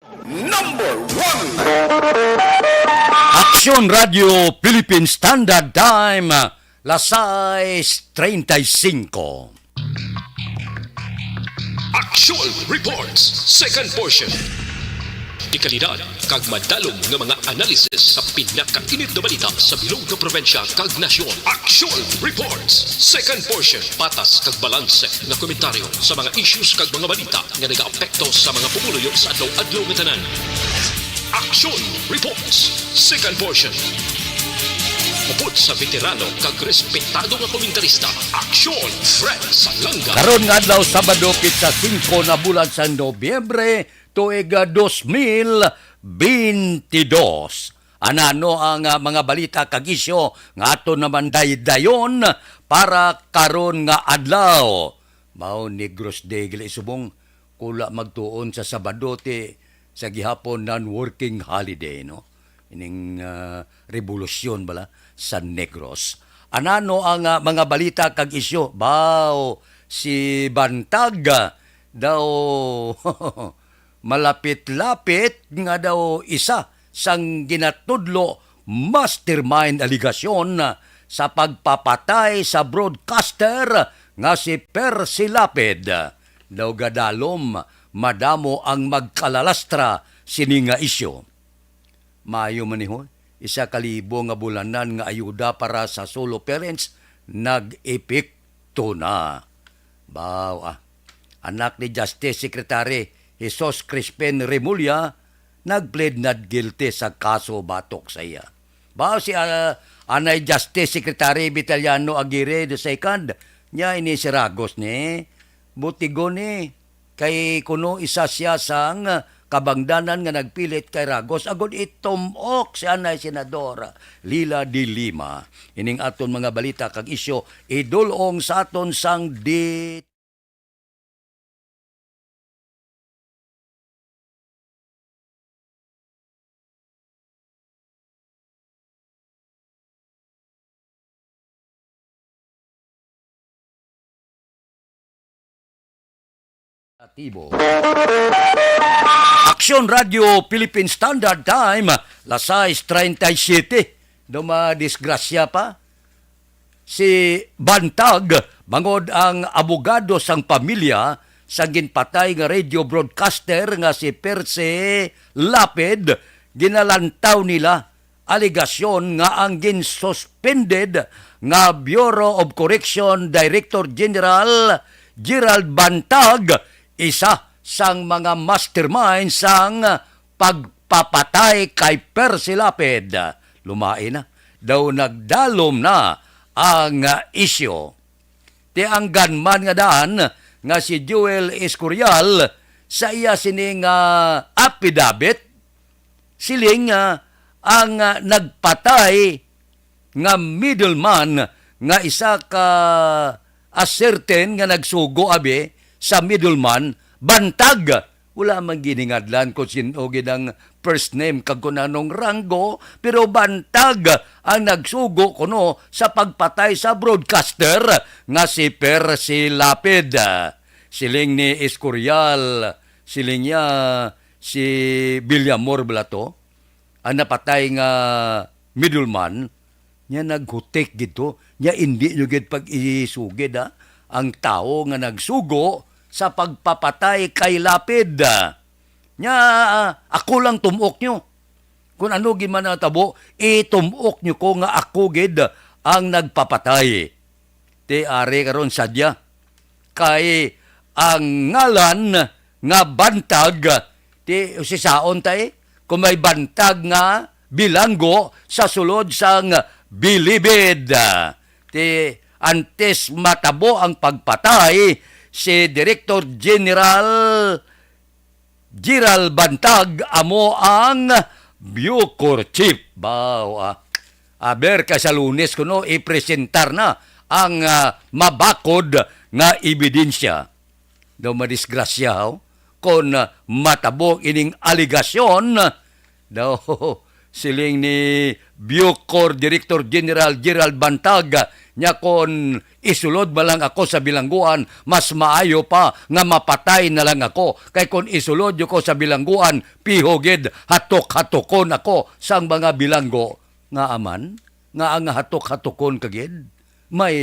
Number one. Aksyon Radio Philippine Standard Time, las 6:35. Actual Reports, second portion. Ikalidad, kag madalong nga mga analisis sa pinakainit na balita sa bilog na probensya kag nasyon. Actual Reports, second portion. Patas kag balanse nga komentaryo sa mga issues kag mga balita nga nagaapekto sa mga pumuluyo sa adlaw-adlaw nga tanan. Action Reports, second portion. Upod sa veterano kag respetado nga komentarista, Action Fred Salanga. Karon nga adlaw Sabado pitsa 5 na bulan sa Nobyembre tuig 2022. Anano ang mga balita kag isyu nga ato naman daydayon para karon nga adlaw. Mao Negros Day gili subong kula magtuon sa Sabado ti sa gihapon non-working holiday, no? Ining revolusyon bala sa Negros. Anano ang mga balita kag isyu? Bao si Bantag daw malapit-lapit nga daw isa sang ginatudlo mastermind aligasyon sa pagpapatay sa broadcaster nga si Percy Lapid. Daw gadalom madamo ang magkalalastra sini nga isyu. Maayo maniho, 1,000 nga bulanan nga ayuda para sa solo parents nag-epekto na. Anak ni Justice Secretary Jesus Crispin Remulla nag-plead not guilty sa kaso batok sa iya. Si Anay Justice Secretary Vitaliano Aguirre II niya ini si Ragos ni butigo ni kay kuno isa siya sang kabangdanan nga nagpilit kay Ragos agud itumok si Anay Senador Lila de Lima. Ining aton mga balita kag isyu idulong sa aton sang Aksyon Radio Philippine Standard Time, las 6:37. Dumadisgrasya pa. Si Bantag, bangod ang abogado sang pamilya sa ginpatay nga radio broadcaster nga si Percy Lapid, ginalantaw nila aligasyon nga ang ginsuspended nga Bureau of Correction Director General Gerald Bantag, isa sang mga mastermind sang pagpapatay kay Percy Lapid. Lumain na. Daw nagdalom na ang isyu. Ti ang gunman nga daan nga si Joel Escorial sa iya sining affidavit siling ang nagpatay nga middleman nga isa ka aserten nga nagsugo abi sa middleman, Bantag. Wala man giningadlan kung sino ginang first name kag kung anong ranggo, pero Bantag ang nagsugo kuno sa pagpatay sa broadcaster nga si Percy Lapid. Siling ni Escorial, siling niya si Villamor Blato, ang napatay nga middleman, niya naghutik gito, niya hindi nyo gid pag-isugid ang tao nga nagsugo sa pagpapatay kay Lapid. Nya ako lang tumok nyo. Kung ano giman na tabo, itumok nyo ko nga ako gid ang nagpapatay. Ti are karon sadya. Kay ang ngalan nga Bantag, ti usisaon tay, kung may bantag nga bilanggo sa sulod sang bilibid. Ti antes matabo ang pagpatay, si Director General Gerald Bantag amo ang Bucor Chief. Aber ka sa Lunes kuno ipresentar na ang mabakod nga ebidensya. Daw madisgrasya kon matabo ining aligasyon daw siling ni Bucor Director General Gerald Bantag Nya kon isulod ba lang ako sa bilangguan, mas maayo pa nga mapatay na lang ako. Kay kon isulod yo ko sa bilangguan, pihogid, hatok-hatokon ako sang mga bilanggo. Nga aman, nga ang hatok-hatokon kagid, may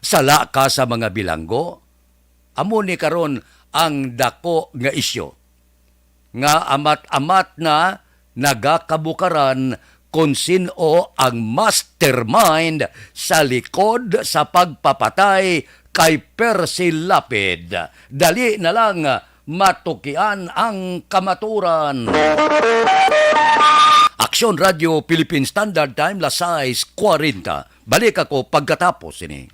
sala ka sa mga bilanggo. Amo ni karon ang dako nga isyo. Nga amat-amat na nagakabukaran kung sino ang mastermind sa likod sa pagpapatay kay Percy Lapid. Dali na lang matukian ang kamaturan. Aksyon Radio Philippine Standard Time, Lasais 40. Balik ako pagkatapos ini.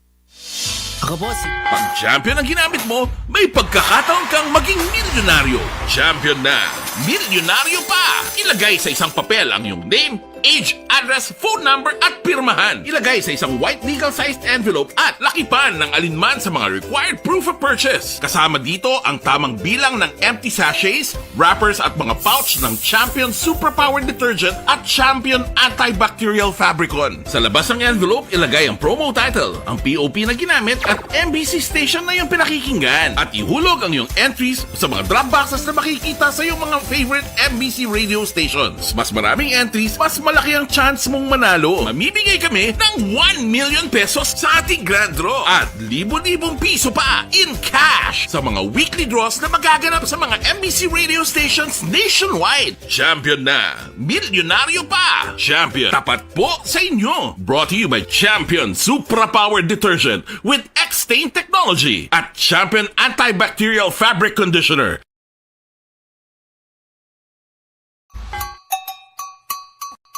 Ako po si... Pag champion ang ginamit mo, may pagkakataon kang maging milyonaryo. Champion na, milyonaryo pa! Ilagay sa isang papel ang iyong name, age, address, phone number at pirmahan. Ilagay sa isang white legal-sized envelope at lakipan ng alinman sa mga required proof of purchase. Kasama dito ang tamang bilang ng empty sachets, wrappers at mga pouch ng Champion Superpower Detergent at Champion Antibacterial Fabricon. Sa labas ng envelope, ilagay ang promo title, ang POP na ginamit at MBC station na yung pinakikinggan. At ihulog ang iyong entries sa mga drop boxes na makikita sa iyong mga favorite MBC radio stations. Mas maraming entries, mas malaki ang chance mong manalo. Mamimigay kami ng 1 million pesos sa ating grand draw at libo-libong piso pa in cash sa mga weekly draws na magaganap sa mga MBC radio stations nationwide. Champion na, milyonaryo pa. Champion, tapat po sa inyo. Brought to you by Champion Supra Power Detergent with X-Stain Technology at Champion Antibacterial Fabric Conditioner.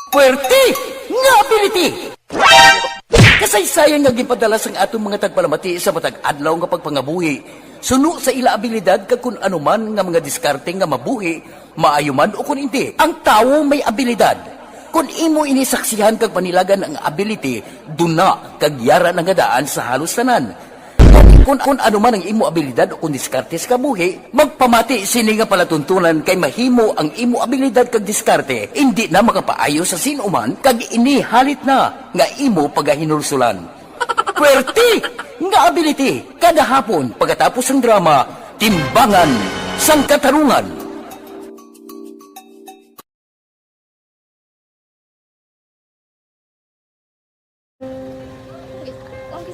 Puwerte nga ability! Kasaysayan nga gipadala sang atong mga tagpalamati sa matag adlaw nga pagpangabuhi. Suno sa ila abilidad kag kun anuman nga mga diskarte nga mabuhi, maayo man o kun hindi. Ang tawo may abilidad. Kung imo inisaksihan kag panilagan ang ability, duna kag yara nga daan sa halos tanan. Kung ano man ang imo abilidad o kung diskarte sa kabuhi, magpamati sini nga palatuntunan kay mahimo ang imo abilidad kag diskarte, hindi na makapaayo sa sinuman kag inihalit na nga imo pagahinulsulan. Puwerte nga ability, kada hapon pagkatapos ng drama, Timbangan sang Katarungan.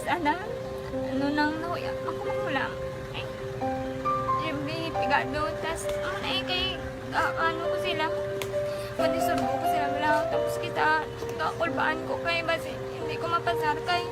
Sana, ano nang nauya, ako makulang. Eh, siyempre, pigado, tas, kay, ano ko sila, manisurbo ko sila lang, tapos kita, kakulbaan ko kay, basi, hindi ko mapasar kay.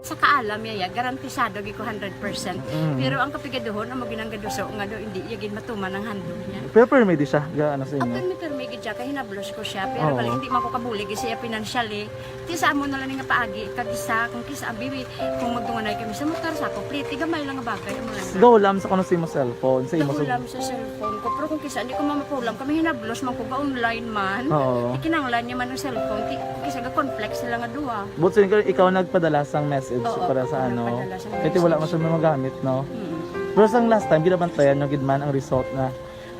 Sa kaalam yaya, garantisado gi ko 100%. Pero ang kapigaduhon, ang maginanggaduso nga do, hindi yagin matuman ang handog niya. Pero permit siya, gaano sa inyo? Apag mi permi gid siya, kay hinablos ko siya. Pero Oo. bali, hindi man ko kabuli gid siya financially. Ti sa amo na lang nga paagi, kag isa, kung kisa abiwi, kung magdunganay kami sa motor sa ako, pliti, gamay lang nga bagay. Amo lang. Go lang sa kuno sa imo cellphone, sa imo Nakulam sa cellphone ko. Pero kung kisa, hindi ko mamapulam. Kami hinablos man ko ba online man. Oo. Ikinanglan niya man ng cellphone. Kisa ga conflex sila nga duwa. But so, ikaw nagpadala sang message Oo, para sa ako ano. nagpadala sang Kasi wala message. mo siya magamit, no? Mm. Pero sang last time, ginabantayan nyo gidman ang result na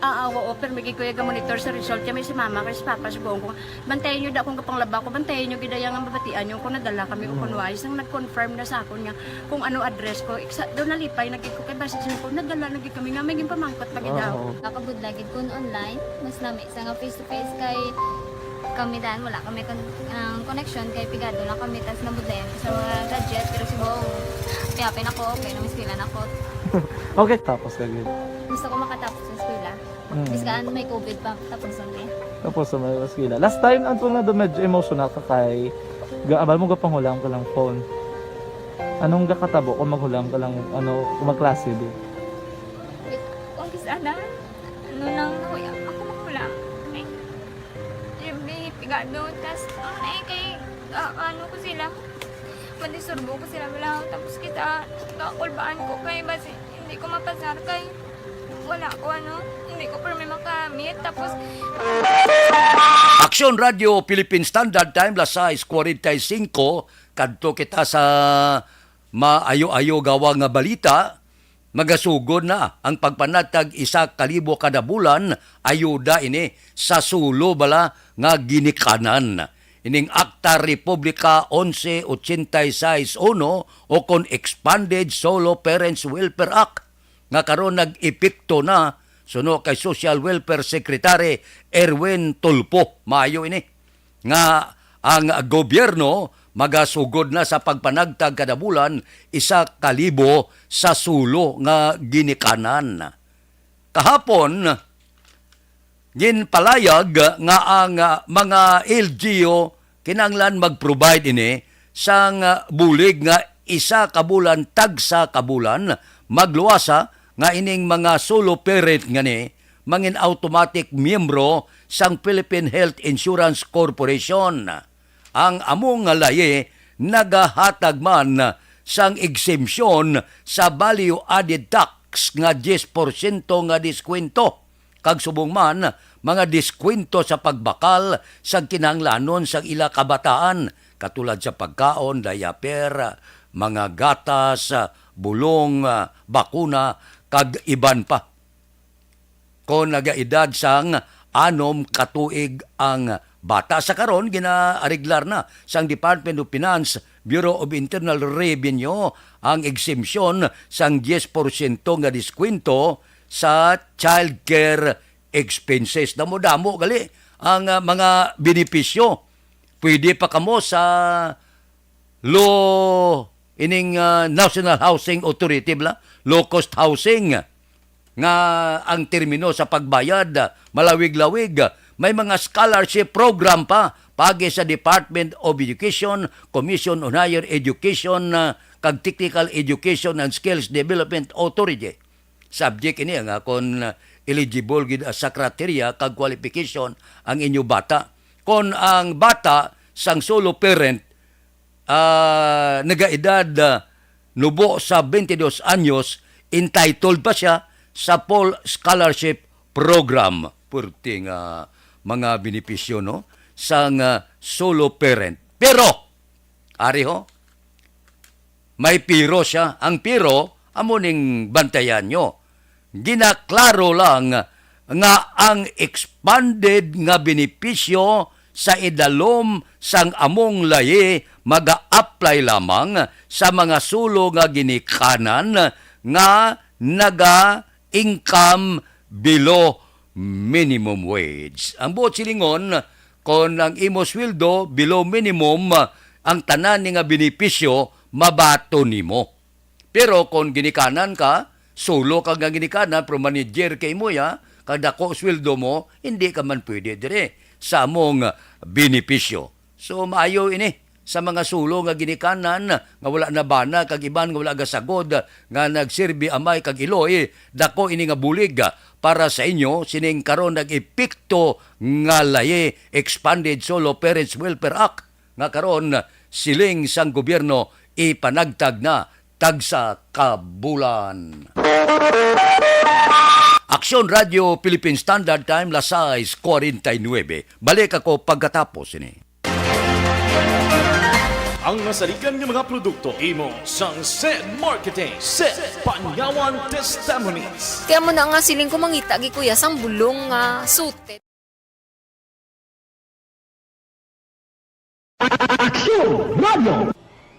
Oo, pero may kuya ga monitor sa result kami si mama kay si papa si buong ko. Bantayan niyo da kung kapang laba ko, bantayan niyo gid yang mabatian yung kung nadala kami o kunwais nang nag-confirm na sa akon nga kung ano address ko. Doon nalipay nagig ko kay basis ko nadala nagig kami nga may gimpamangkot pag daw. Oo. Nakabudlagid kun online, mas nami sa nga face to face kay kami dan wala kami connection kay pigado lang kami tas nabudlayan sa mga gadget pero si Bong piyapin ako okay na miskilan ako. Okay, tapos kagid. Gusto ko makatapos sa eskwela. Biskaan may COVID pa tapos ulit. Tapos sa mga skila. Last time, anto na do medyo emotional ka kay abal mo gapanghulam ka lang phone. Anong gakatabo kung maghulam ka lang, kung magklase di? Kung kisana, ano nang nakuya, ako makulang. Eh, siyempre, pigado, tas, kay, ano ko sila, mandisurbo ko sila bilang, tapos kita, kakulbaan ko kay, basi, hindi ko mapasar kay, wala ko hindi ko pa may makamit, tapos, Aksyon Radio Philippine Standard Time lasais 45 kadto kita sa maayo-ayo gawa nga balita. Magasugod na ang pagpanatag 1,000 kada bulan ayuda ini sa sulo bala nga ginikanan. Ining Akta Republika 1186 o kon Expanded Solo Parents Welfare Act nga karon nag-epekto na suno kay Social Welfare Secretary Erwin Tulpo. Maayo ini nga ang gobyerno magasugod na sa pagpanagtag kada bulan 1,000 sa sulo nga ginikanan. Kahapon ginpalayag nga ang mga LGU kinanglan mag-provide ini sang bulig nga 1 ka bulan tagsa ka bulan magluwasa nga ining mga solo parent nga ni mangin automatic miyembro sang Philippine Health Insurance Corporation. Ang among nga laye nagahatag man sang exemption sa value added tax nga 10% nga diskwento. Kag subong man mga diskwento sa pagbakal sa kinahanglanon sang ila kabataan katulad sa pagkaon, diaper, mga gatas, bulong, bakuna kag iban pa. Kung nagaedad sang 6 katuig ang bata sa karon ginaariglar na sang Department of Finance, Bureau of Internal Revenue ang exemption sang 10% nga diskwento sa child care expenses. Damo-damo gali ang mga benepisyo. Pwede pa kamo sa ining National Housing Authority low cost housing nga ang termino sa pagbayad malawig-lawig. May mga scholarship program pa pagi sa Department of Education, Commission on Higher Education kag Technical Education and Skills Development Authority. Subject ini nga kung eligible gid sa criteria kag qualification ang inyo bata. Kung ang bata sang solo parent nagaedad nubo sa 22 anyos, entitled pa siya sa full scholarship program. Purting mga benepisyo no sang solo parent. Pero ari ho, may piro siya. Ang piro amo ning bantayan nyo. Ginaklaro lang nga ang expanded nga benepisyo sa idalom sang among laye maga-apply lamang sa mga sulo nga ginikanan nga naga-income below minimum wage. Ang buot silingon, kung ang imo sweldo below minimum, ang tanan ni nga benepisyo mabato nimo. Pero kung ginikanan ka, solo ka nga ginikanan, pero manager kay mo ya, kada ko sweldo mo, hindi ka man pwede dire sa among benepisyo. So maayo ini sa mga sulo nga ginikanan nga wala na bana kag iban nga wala gasagod nga nagsirbi amay kag iloy, dako ini nga bulig para sa inyo sining karon nag-epekto nga laye Expanded Solo Parents Welfare Act nga karon siling sang gobyerno ipanagtag na tagsa ka bulan. Aksyon Radio Philippine Standard Time lasais 49. Balik ako pagkatapos ini. Ang masaligan nga mga produkto imo sang SED Marketing, SED Panyawan Testimonies. Kaya mo na nga siling ko mangita gi kuya sang bulong nga suited.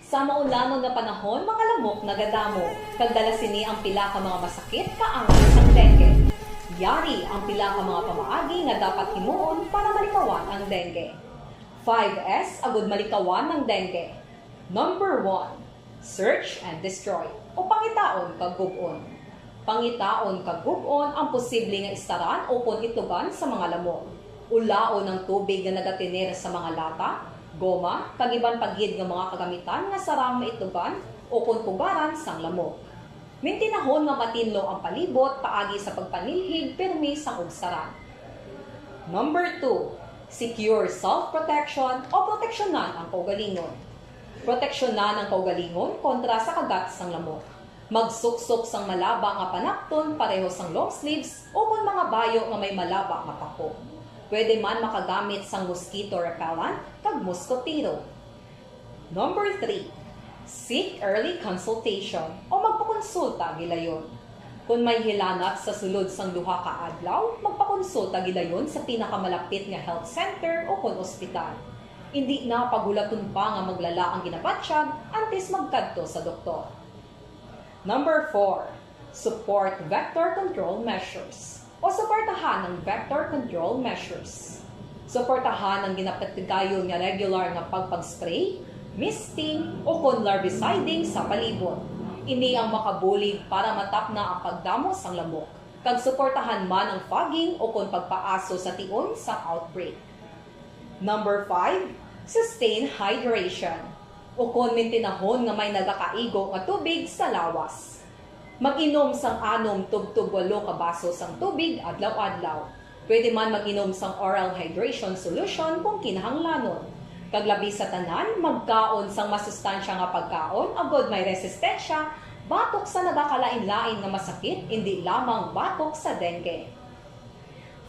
Sa maulamang nga panahon, mga lamok nagadamo. Kagdala sini ang pila ka mga masakit kaangay sang dengue. Yari ang pila ka mga pamaagi nga dapat himuon para malikawan ang dengue. 5S agud malikawan ng dengue. Number 1, search and destroy o pangitaon kag gub-on. Pangitaon kag gub-on ang posible nga istaran o kon itugan sa mga lamok. Ulaon ng tubig nga nagatinir sa mga lata, goma, kagiban pagid nga mga kagamitan nga sarang maitugan o kon pugaran sang lamok. Mintinahon nga matinlo ang palibot paagi sa pagpanilhig permi sang ugsaran. Number 2, secure self-protection o proteksyonan ang kaugalingon. Proteksyonan ang kaugalingon kontra sa kagat sang lamok. Magsuksok sang malaba nga panakton pareho sang long sleeves o kung mga bayo nga may malaba nga pako. Pwede man makagamit sang mosquito repellent kag mosquitero. Number 3, seek early consultation o magpakonsulta gilayon. Kung may hilanat sa sulod sang duha ka adlaw, magpakonsulta gidayon sa pinakamalapit nga health center o kon ospital. Hindi na pagulaton pa nga maglala ang ginabatsyag antes magkadto sa doktor. Number 4, support vector control measures o suportahan ng vector control measures. Suportahan ang ginapatigayon nga regular nga pagpag-spray, misting o kon larviciding sa palibot. Ini ang makabulig para matapna ang pagdamo sang lamok. Kag suportahan man ang fogging o kon pagpaaso sa tion sa outbreak. Number 5, sustain hydration o kon mintinahon nga may nagakaigo nga tubig sa lawas. Mag-inom sang 6 tub 8 ka baso sang tubig adlaw-adlaw. Pwede man mag-inom sang oral hydration solution kung kinahanglanon. Kaglabi sa tanan, magkaon sang masustansya nga pagkaon, agod may resistensya, batok sa nagakalain-lain nga masakit, hindi lamang batok sa dengue.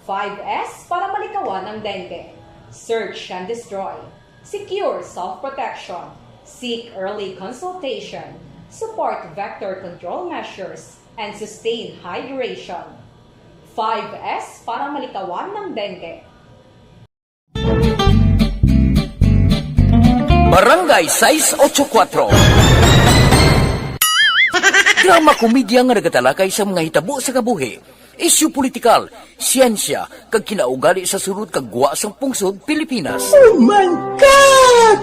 5S para malikawan ang dengue. Search and destroy. Secure self-protection. Seek early consultation. Support vector control measures. And sustain hydration. 5S para malikawan ng dengue. Barangay 684. Drama komedya nga nagatalakay sa mga hitabo sa kabuhi, isyu politikal, siyensya, kag kinaugali sa surut kag guwa sang pungsod Pilipinas. Oh my God!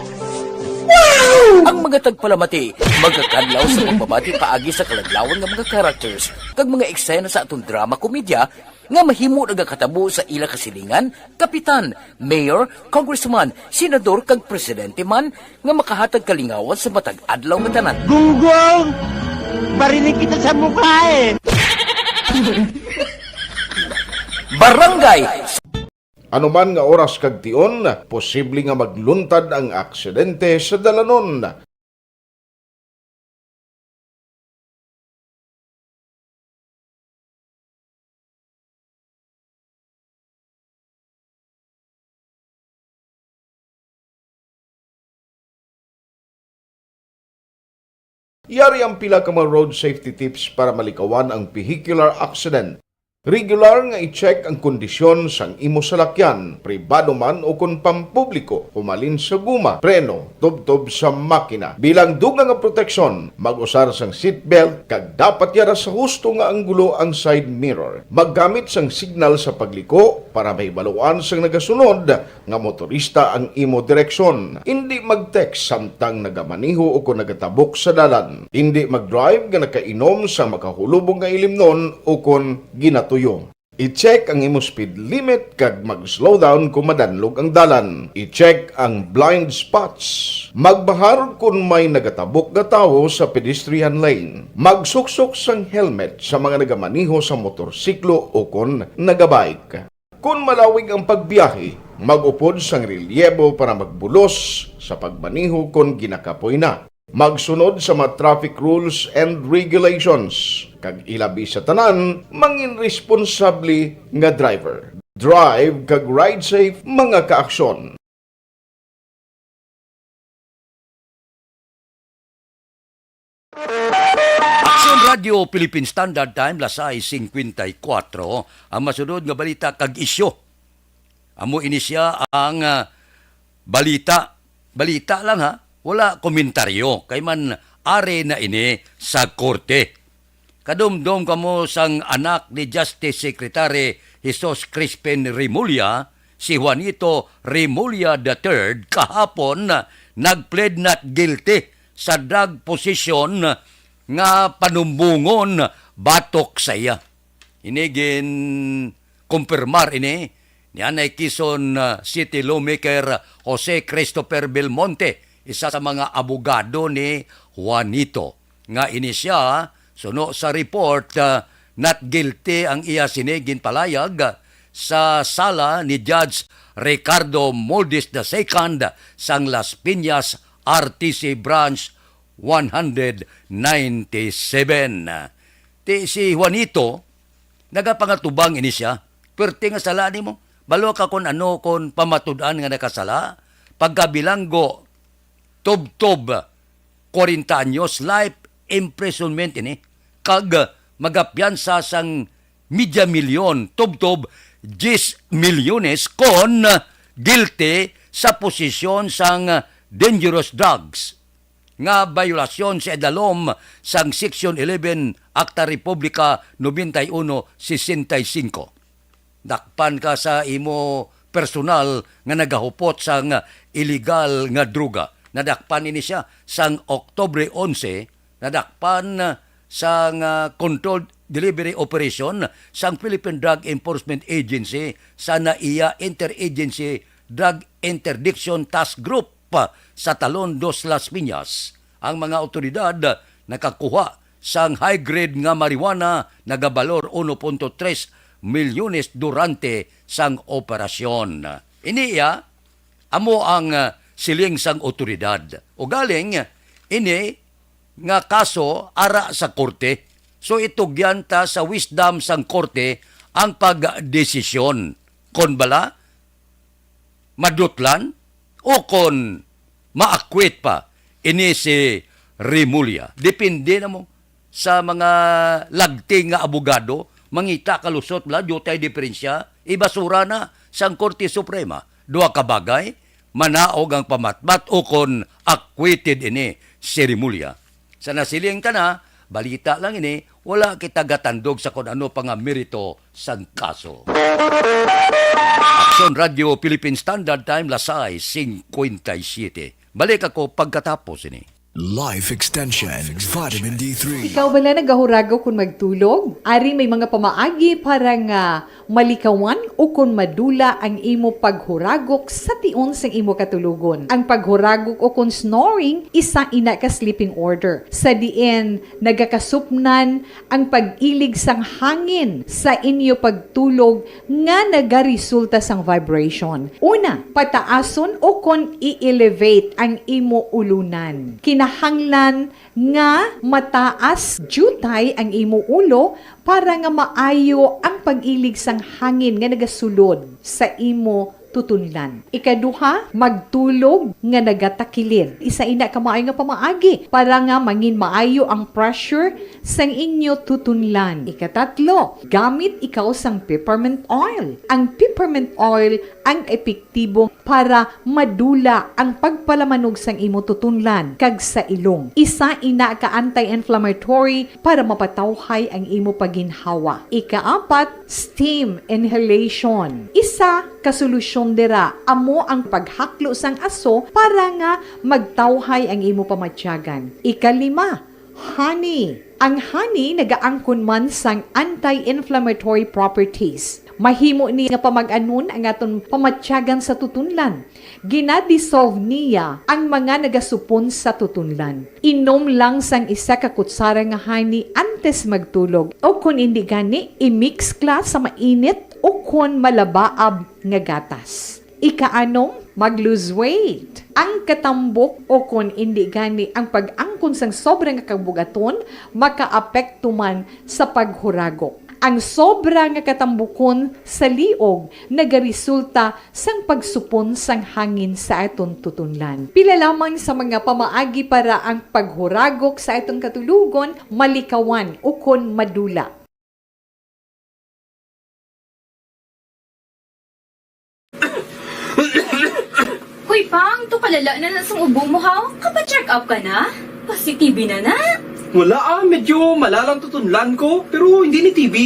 Wow! Ang mga tagpalamati, magkakadlaw sa pagbabati paagi sa kalaglawan ng mga characters kag mga eksena sa atong drama komedya nga mahimo nagakatabo sa ila kasilingan, kapitan, mayor, congressman, senador kag presidente man nga makahatag kalingawan sa matag adlaw nga tanan. Gunggong! Barinig kita sa mukha eh! Barangay Anuman nga oras kag tion, posible nga magluntad ang aksidente sa dalanon. Yari ang pila ka mga road safety tips para malikawan ang vehicular accident. Regular nga i-check ang kondisyon sang imo salakyan, pribado man o kung pampubliko, humalin sa guma, preno, tubtob sa makina. Bilang dugang nga proteksyon, mag-usar sang seatbelt, kag dapat yara sa husto nga anggulo ang side mirror. Maggamit sang signal sa pagliko para may baluan sang nagasunod nga motorista ang imo direksyon. Hindi mag-text samtang nagamaniho o kung nagatabok sa dalan. Hindi mag-drive nga nakainom sa makahulubong nga ilimnon o kung ginato tuyo. I-check ang imo speed limit kag mag-slow down kung madanlog ang dalan. I-check ang blind spots. Magbahar kung may nagatabok nga tawo sa pedestrian lane. Magsuksok sang helmet sa mga nagamaniho sa motorsiklo o kung nagabike. Kung malawig ang pagbiyahe, mag-upod sang relyebo para magbulos sa pagmaniho kung ginakapoy na. Magsunod sa mga traffic rules and regulations. Kag ilabi sa tanan, mangin responsable nga driver. Drive kag ride safe mga kaaksyon. Radio Philippine Standard Time, lasay 54, ang masunod nga balita kag isyo. Amo ini siya ang balita. Balita lang ha, wala komentaryo. Kay man are na ini sa korte. Kadumdum kamo sang anak ni Justice Secretary Jesus Crispin Remulla, si Juanito Remulla III, kahapon nagplead not guilty sa drug possession nga panumbungon batok sa iya. Inigin kumpirmar ini ni Anay Quezon City Lawmaker Jose Christopher Belmonte, isa sa mga abogado ni Juanito. Nga ini siya, suno sa report, not guilty ang iya sinigin palayag sa sala ni Judge Ricardo Moldis II sang Las Piñas RTC Branch 197. Ti si Juanito, nagapangatubang ini siya, perti nga sala ni mo, balo ka kon ano kon pamatudan nga nakasala, pagkabilanggo, tob-tob, 40 anyos, life imprisonment ini, kag magapiansa sang media milyon, tob-tob, 10 milyones kon guilty sa posisyon sang dangerous drugs nga violasyon sa edalom sang Section 11 Acta Republica 91-65. Dakpan ka sa imo personal nga nagahupot sang illegal nga druga. Nadakpan ini siya sang Oktubre 11, nadakpan sang controlled delivery operation sang Philippine Drug Enforcement Agency sa NAIA Interagency Drug Interdiction Task Group sa Talon dos Las Piñas. Ang mga otoridad nakakuha sang high-grade nga marijuana nagabalor 1.3 milyones durante sang operasyon. Iniya, amo ang siling sang otoridad. O galing, ini nga kaso ara sa korte. So itugyan ta sa wisdom sang korte ang pagdesisyon. Kon bala, madutlan, o kon maakwit pa ini si Remulla. Depende na mo sa mga lagting nga abogado, mangita kalusot la, jutay diferensya, ibasura na sang Korte Suprema. Dua ka bagay, manaog ang pamatmat o kon acquitted ini si Remulla. Sa nasiling ka na, balita lang ini, wala kita gatandog sa kung ano pang merito sang kaso. Aksyon Radio Philippine Standard Time, lasay 57. Balik ako pagkatapos ini. Life Extension, Vitamin D3. Ikaw bala nagahurago kung magtulog? Ari may mga pamaagi para nga malikawan o kung madula ang imo paghuragok sa tion sang imo katulugon. Ang paghuragok o kung snoring, isa ina ka sleeping order. Sa diin, nagakasupnan ang pag-ilig sang hangin sa inyo pagtulog nga nagaresulta sang vibration. Una, pataason o kung i-elevate ang imo ulunan. Kinahanglan nga mataas jutay ang imo ulo para nga maayo ang pag-ilig sang hangin nga nagasulod sa imo tutunlan. Ikaduha, magtulog nga nagatakilid. Isa ina ka maayo nga pamaagi para nga mangin maayo ang pressure sang inyo tutunlan. Ikatatlo, gamit ikaw sang peppermint oil. Ang peppermint oil ang epektibo para madula ang pagpalamanog sang imo tutunlan kag sa ilong. Isa ina ka anti-inflammatory para mapatawhay ang imo paginhawa. Ikaapat, steam inhalation. Isa ka solusyon dira amo ang paghaklo sang aso para nga magtawhay ang imo pamatyagan. Ikalima, honey. Ang honey nagaangkon man sang anti-inflammatory properties. Mahimo ni nga pamag-anon ang aton pamatyagan sa tutunlan. Ginadissolve niya ang mga nagasupon sa tutunlan. Inom lang sang isa ka kutsara nga honey antes magtulog. O kung hindi gani, i-mix kla sa mainit o kung malabaab nga gatas. Ikaanom, mag-lose weight. Ang katambok o kung hindi gani ang pag-angkon sang sobrang kabugaton, maka-apekto man sa paghuragok. Ang sobra nga katambukon sa liog nagaresulta sang pagsupon sang hangin sa aton tutunlan. Pila lamang sa mga pamaagi para ang paghuragok sa atong katulugon malikawan ukon madula. Hoy, Pang, to palala na lang sa ubo mo, ha? Kapa-check up ka na? Positibe na na? Wala medyo malalang tutunlan ko, pero hindi ni TB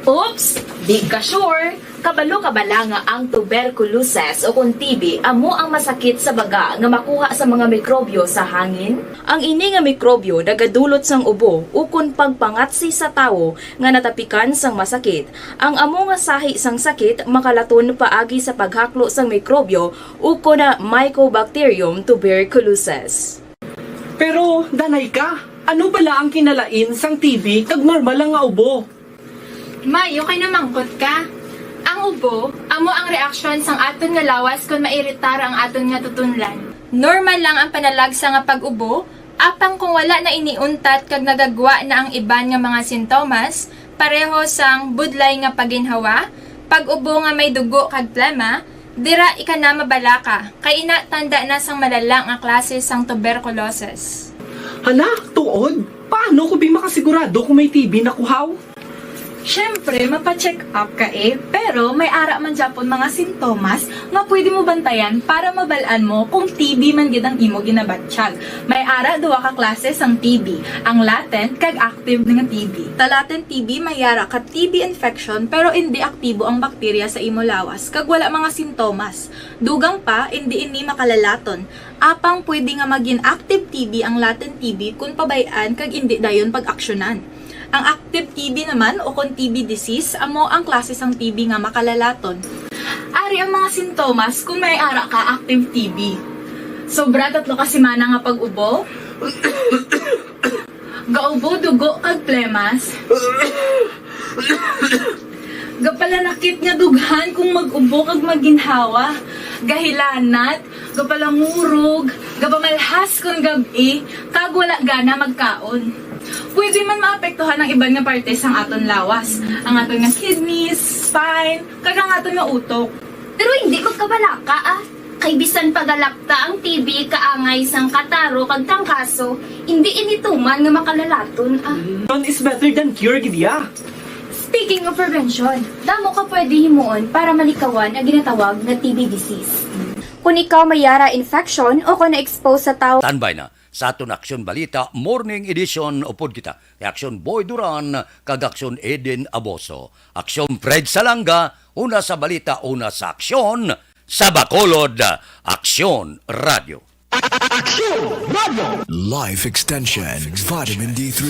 Oops! Di ka sure. Kabalo-kabala nga ang tuberculosis o kung TB amo ang masakit sa baga nga makuha sa mga mikrobyo sa hangin. Ang ini nga mikrobyo nagadulot sang ubo ukon pagpangatsi sa tawo nga natapikan sang masakit. Ang amo nga sahi sang sakit makalaton paagi sa paghaklo sang mikrobyo ukon na Mycobacterium tuberculosis. Pero, danay ka, ano bala ang kinalain sang TB kag normal lang nga ubo? Mayo kay namangkot ka. Ang ubo, amo ang reaksyon sang aton nga lawas kung mairitar ang aton nga tutunlan. Normal lang ang panalagsa nga pag-ubo, apang kung wala na iniuntat kag nagagwa na ang iban nga mga sintomas, pareho sang budlay nga paginhawa, pag-ubo nga may dugo kag plema, dira ika na mabalaka, kay ina tanda na sang malalang nga klase sang tuberculosis. Hala, tuod? Paano ko makasigurado kung may TB na kuhaw? Siyempre, mapacheck up ka pero may ara man Japon mga sintomas nga pwede mo bantayan para mabalaan mo kung TB man gid ang imo ginabatsyag. May ara duwa ka klase sang TB, ang latent kag active nga TB. Ta latent TB may ara ka TB infection pero hindi aktibo ang bakterya sa imo lawas kag wala mga sintomas. Dugang pa hindi ini makalalaton. Apang pwede nga maging active TB ang latent TB kung pabayaan kag hindi dayon pag-aksyonan. Ang active TB naman o kung TB disease, amo ang klase sang TB nga makalalaton. Ari ang mga sintomas kung may ara ka active TB. Sobra 3 ka semana nga pag-ubo. Gaubo, dugo, kag plemas. Gapalanakit nga dughan kung mag-ubo kag maginhawa. Gahilanat, gapalangurog, gapamalhas kung gabi, kag wala gana magkaon. Pwede man maapektuhan ang iban nga parte sang aton lawas. Ang aton nga kidneys, spine, kag ang aton nga utok. Pero hindi ko kabalaka Kay bisan pagalakta ang TB kaangay sang kataro kag tangkaso, hindi inituman nga makalalaton One is better than cure, gidya. Speaking of prevention, damo ka pwede himuon para malikawan ang ginatawag na TB disease. Kung ikaw mayara infection o kung na-expose sa tao, Standby na sa aton Aksyon Balita Morning Edition upod kita. Aksyon Boy Duran kag Aksyon Eden Aboso. Aksyon Fred Salanga, una sa balita, una sa aksyon, sa Bacolod, Aksyon Radio. Life Extension, Vitamin D3.